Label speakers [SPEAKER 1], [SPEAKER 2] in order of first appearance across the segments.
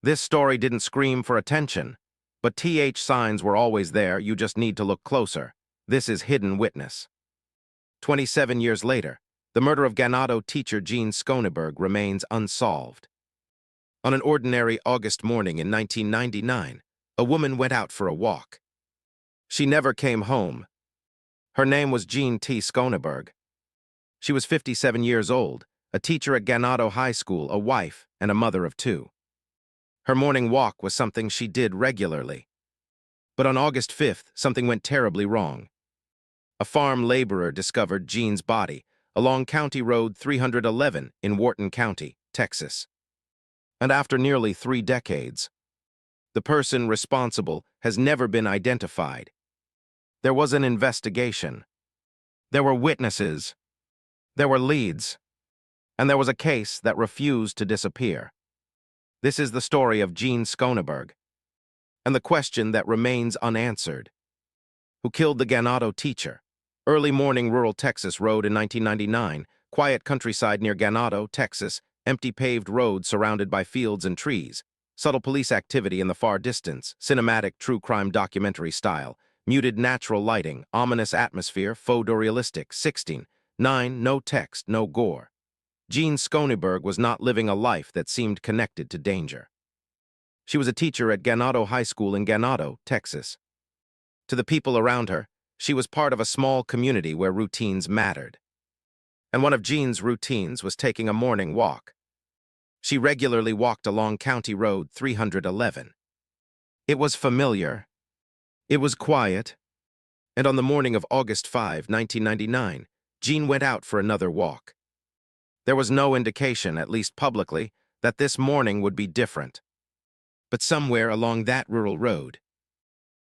[SPEAKER 1] This story didn't scream for attention, but signs were always there, you just need to look closer. This is Hidden Witness. 27 years later, the murder of Ganado teacher Jean Schoeneberg remains unsolved. On an ordinary August morning in 1999, a woman went out for a walk. She never came home. Her name was Jean Schoeneberg. She was 57 years old, a teacher at Ganado High School, a wife, and a mother of two. Her morning walk was something she did regularly. But on August 5th, something went terribly wrong. A farm laborer discovered Jean's body along County Road 311 in Wharton County, Texas. And after nearly 3 decades, the person responsible has never been identified. There was an investigation. There were witnesses. There were leads. And there was a case that refused to disappear. This is the story of Jean Schoeneberg, and the question that remains unanswered. Who killed the Ganado teacher? Early morning, rural Texas road in 1999, quiet countryside near Ganado, Texas, empty paved road surrounded by fields and trees, subtle police activity in the far distance, cinematic true crime documentary style, muted natural lighting, ominous atmosphere, photorealistic, 16:9, no text, no gore. Jean Schoeneberg was not living a life that seemed connected to danger. She was a teacher at Ganado High School in Ganado, Texas. To the people around her, she was part of a small community where routines mattered. And one of Jean's routines was taking a morning walk. She regularly walked along County Road 311. It was familiar. It was quiet. And on the morning of August 5, 1999, Jean went out for another walk. There was no indication, at least publicly, that this morning would be different. But somewhere along that rural road,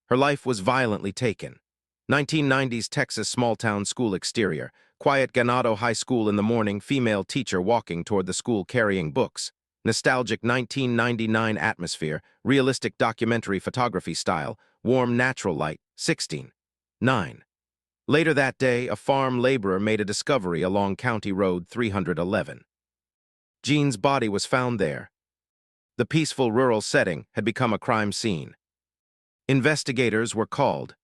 [SPEAKER 1] her life was violently taken. 1990s Texas small-town school exterior, quiet Ganado High School in the morning, female teacher walking toward the school carrying books, nostalgic 1999 atmosphere, realistic documentary photography style, warm natural light, 16:9. Later that day, a farm laborer made a discovery along County Road 311. Jean's body was found there. The peaceful rural setting had become a crime scene. Investigators were called,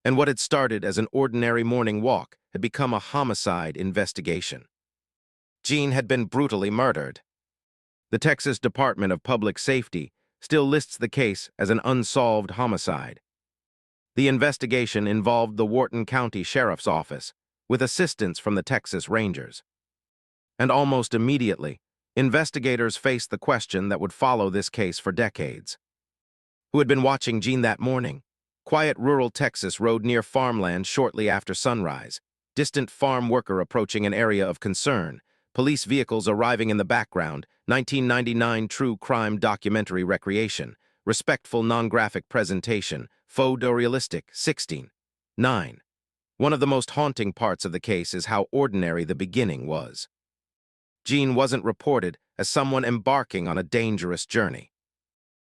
[SPEAKER 1] and what had started as an ordinary morning walk had become a homicide investigation. Jean had been brutally murdered. The Texas Department of Public Safety still lists the case as an unsolved homicide. The investigation involved the Wharton County Sheriff's Office, with assistance from the Texas Rangers. And almost immediately, investigators faced the question that would follow this case for decades. Who had been watching Jean that morning? Quiet rural Texas road near farmland shortly after sunrise. Distant farm worker approaching an area of concern. Police vehicles arriving in the background. 1999 true crime documentary recreation. Respectful non-graphic presentation. Photorealistic, 16:9. One of the most haunting parts of the case is how ordinary the beginning was. Jean wasn't reported as someone embarking on a dangerous journey.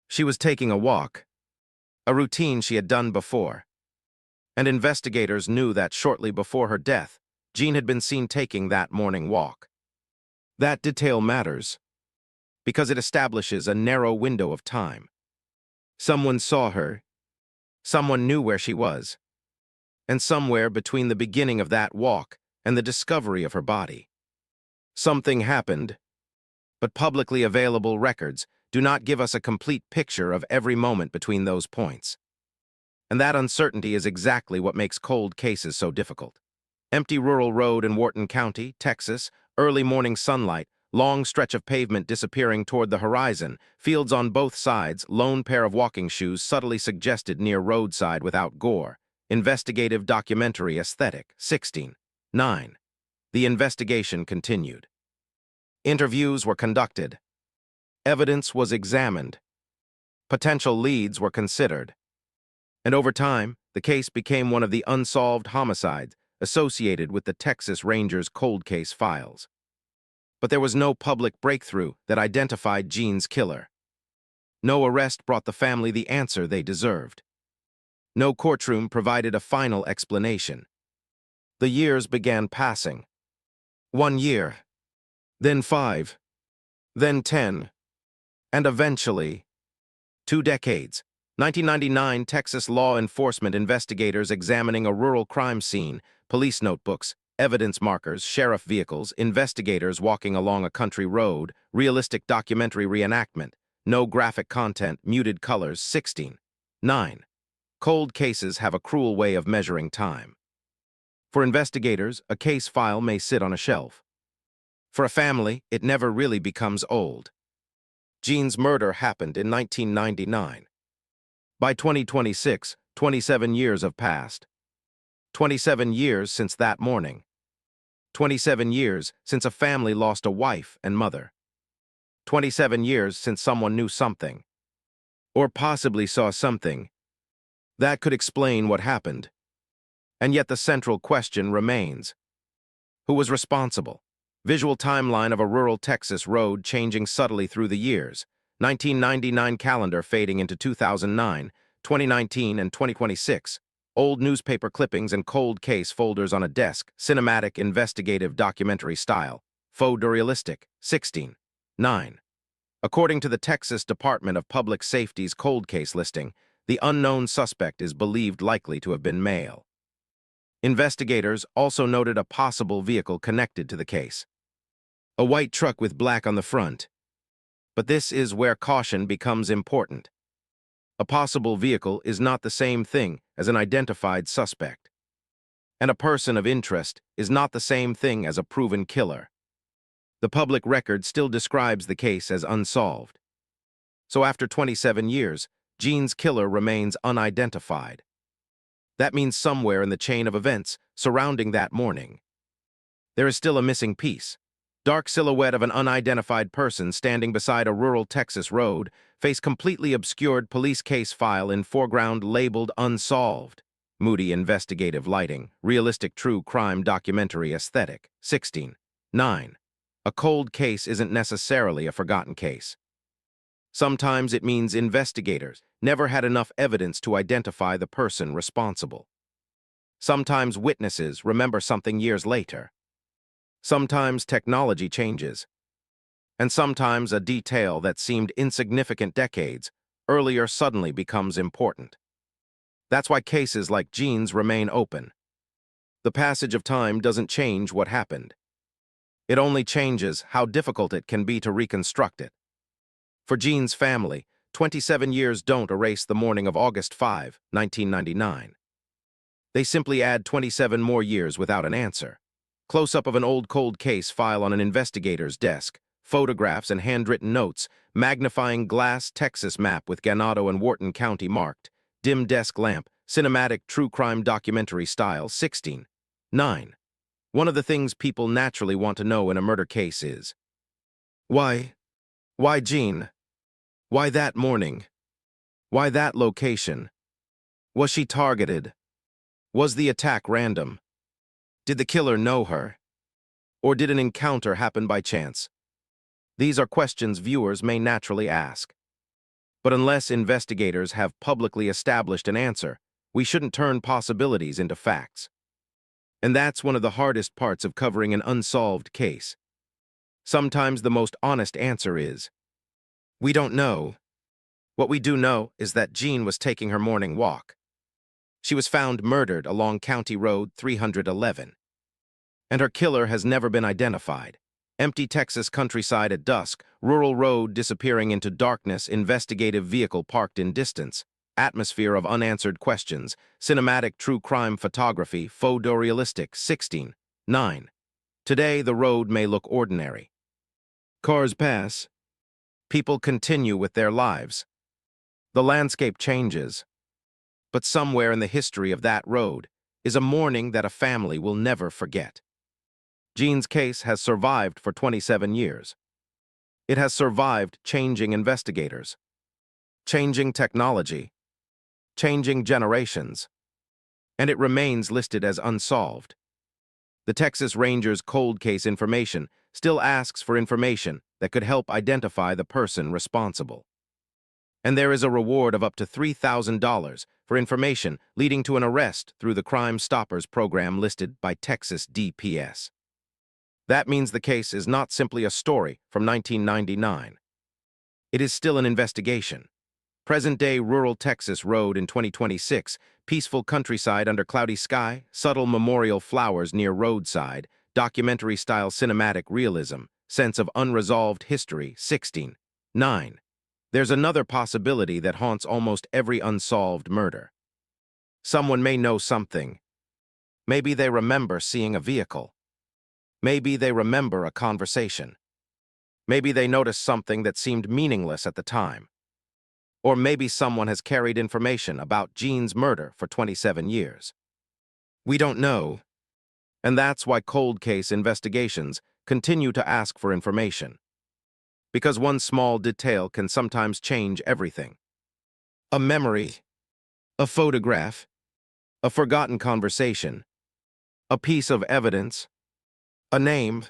[SPEAKER 1] She was taking a walk, a routine she had done before. And investigators knew that shortly before her death, Jean had been seen taking that morning walk. That detail matters because it establishes a narrow window of time. Someone saw her. Someone knew where she was, and somewhere between the beginning of that walk and the discovery of her body, something happened. But publicly available records do not give us a complete picture of every moment between those points. And that uncertainty is exactly what makes cold cases so difficult. Empty rural road in Wharton County, Texas, early morning sunlight, long stretch of pavement disappearing toward the horizon, fields on both sides, lone pair of walking shoes subtly suggested near roadside without gore. Investigative documentary aesthetic, 16:9. The investigation continued. Interviews were conducted. Evidence was examined. Potential leads were considered. And over time, the case became one of the unsolved homicides associated with the Texas Rangers cold case files. But there was no public breakthrough that identified Jean's killer. No arrest brought the family the answer they deserved. No courtroom provided a final explanation. The years began passing. 1 year, then 5, then 10, And eventually, 2 decades. 1999, Texas law enforcement investigators examining a rural crime scene, police notebooks, evidence markers, sheriff vehicles, investigators walking along a country road, realistic documentary reenactment, no graphic content, muted colors, 16. 9. Cold cases have a cruel way of measuring time. For investigators, a case file may sit on a shelf. For a family, it never really becomes old. Jean's murder happened in 1999. By 2026, 27 years have passed. 27 years since that morning. 27 years since a family lost a wife and mother. 27 years since someone knew something, or possibly saw something, that could explain what happened. And yet the central question remains. Who was responsible? Visual timeline of a rural Texas road changing subtly through the years. 1999 calendar fading into 2009, 2019 and 2026. Old newspaper clippings and cold case folders on a desk, cinematic investigative documentary style. Photorealistic, 16. 9. According to the Texas Department of Public Safety's cold case listing, the unknown suspect is believed likely to have been male. Investigators also noted a possible vehicle connected to the case. A white truck with black on the front. But this is where caution becomes important. A possible vehicle is not the same thing as an identified suspect. And a person of interest is not the same thing as a proven killer. The public record still describes the case as unsolved. So after 27 years, Jean's killer remains unidentified. That means somewhere in the chain of events surrounding that morning, there is still a missing piece. Dark silhouette of an unidentified person standing beside a rural Texas road, face completely obscured police case file in foreground labeled Unsolved. Moody investigative lighting, realistic true crime documentary aesthetic. 16. 9. A cold case isn't necessarily a forgotten case. Sometimes it means investigators never had enough evidence to identify the person responsible. Sometimes witnesses remember something years later. Sometimes technology changes. And sometimes a detail that seemed insignificant decades earlier suddenly becomes important. That's why cases like Jean's remain open. The passage of time doesn't change what happened. It only changes how difficult it can be to reconstruct it. For Jean's family, 27 years don't erase the morning of August 5, 1999. They simply add 27 more years without an answer. Close-up of an old cold case file on an investigator's desk, photographs and handwritten notes, magnifying glass Texas map with Ganado and Wharton County marked, dim desk lamp, cinematic true crime documentary style. 16. 9. One of the things people naturally want to know in a murder case is, why? Why Jean? Why that morning? Why that location? Was she targeted? Was the attack random? Did the killer know her? Or did an encounter happen by chance? These are questions viewers may naturally ask. But unless investigators have publicly established an answer, we shouldn't turn possibilities into facts. And that's one of the hardest parts of covering an unsolved case. Sometimes the most honest answer is, we don't know. What we do know is that Jean was taking her morning walk. She was found murdered along County Road 311. And her killer has never been identified. Empty Texas countryside at dusk, rural road disappearing into darkness, investigative vehicle parked in distance, atmosphere of unanswered questions, cinematic true crime photography, photorealistic. 16. 9. Today the road may look ordinary. Cars pass. People continue with their lives. The landscape changes. But somewhere in the history of that road is a morning that a family will never forget. Jean's case has survived for 27 years. It has survived changing investigators, changing technology, changing generations, and it remains listed as unsolved. The Texas Rangers cold case information still asks for information that could help identify the person responsible. And there is a reward of up to $3,000 for information leading to an arrest through the Crime Stoppers program listed by Texas DPS. That means the case is not simply a story from 1999. It is still an investigation. Present-day rural Texas road in 2026, peaceful countryside under cloudy sky, subtle memorial flowers near roadside, documentary-style cinematic realism, sense of unresolved history, 16. 9. There's another possibility that haunts almost every unsolved murder. Someone may know something. Maybe they remember seeing a vehicle. Maybe they remember a conversation. Maybe they noticed something that seemed meaningless at the time. Or maybe someone has carried information about Jean's murder for 27 years. We don't know, and that's why cold case investigations continue to ask for information. Because one small detail can sometimes change everything. A memory, a photograph, a forgotten conversation, a piece of evidence, a name,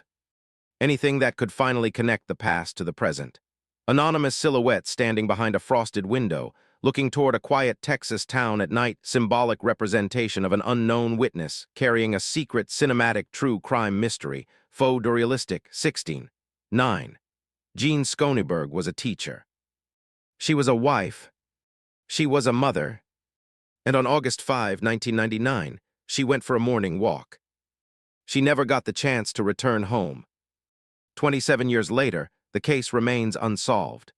[SPEAKER 1] anything that could finally connect the past to the present. Anonymous silhouette standing behind a frosted window, looking toward a quiet Texas town at night, symbolic representation of an unknown witness carrying a secret cinematic true crime mystery, photorealistic, 16. 9. Jean Schoeneberg was a teacher. She was a wife. She was a mother. And on August 5, 1999, she went for a morning walk. She never got the chance to return home. 27 years later, the case remains unsolved.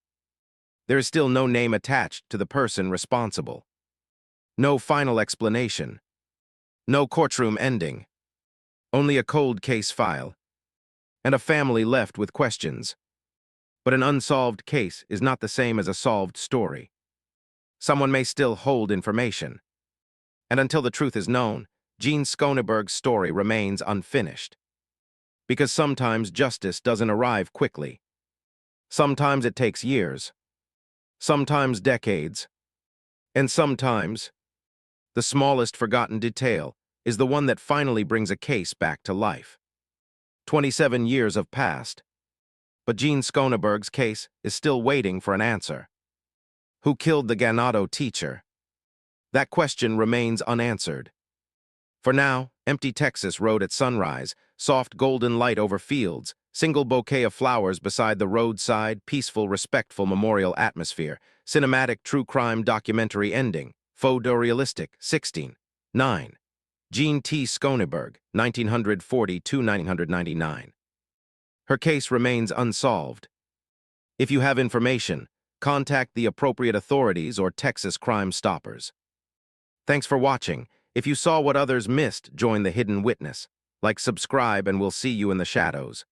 [SPEAKER 1] There is still no name attached to the person responsible. No final explanation. No courtroom ending. Only a cold case file. And a family left with questions. But an unsolved case is not the same as a solved story. Someone may still hold information. And until the truth is known, Jean Schoeneberg's story remains unfinished. Because sometimes justice doesn't arrive quickly. Sometimes it takes years. Sometimes decades. And sometimes, the smallest forgotten detail is the one that finally brings a case back to life. 27 years have passed. But Jean Schoeneberg's case is still waiting for an answer. Who killed the Ganado teacher? That question remains unanswered. For now, empty Texas road at sunrise, soft golden light over fields, single bouquet of flowers beside the roadside, peaceful, respectful memorial atmosphere, cinematic true crime documentary ending, photorealistic, 16. 9. Jean T. Schoeneberg, 1940–1999. Her case remains unsolved. If you have information, contact the appropriate authorities or Texas Crime Stoppers. Thanks for watching. If you saw what others missed, join the hidden witness. Like, subscribe, and we'll see you in the shadows.